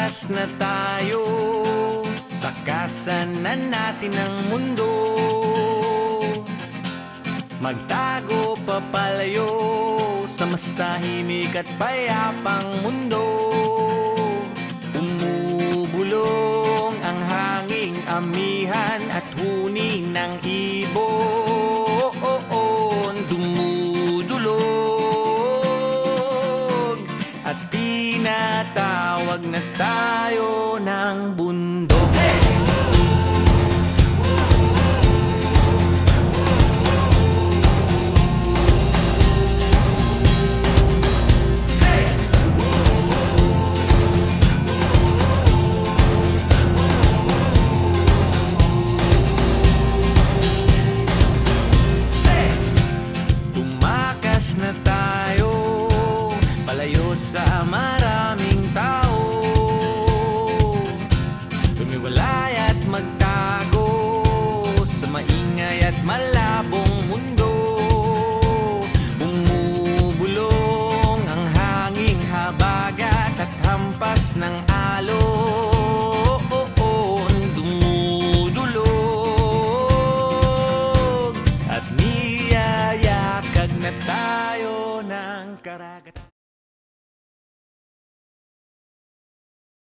Tumakas na tayo, takasan na natin ang mundo. Magtago papalayo sa mas tahimik at payapang mundo. Umubulong ang hanging amihan at huni ng ibon. Dumudulog at tinatawag na tayo ng bundok. Tumakas na tayo, palayo sa mar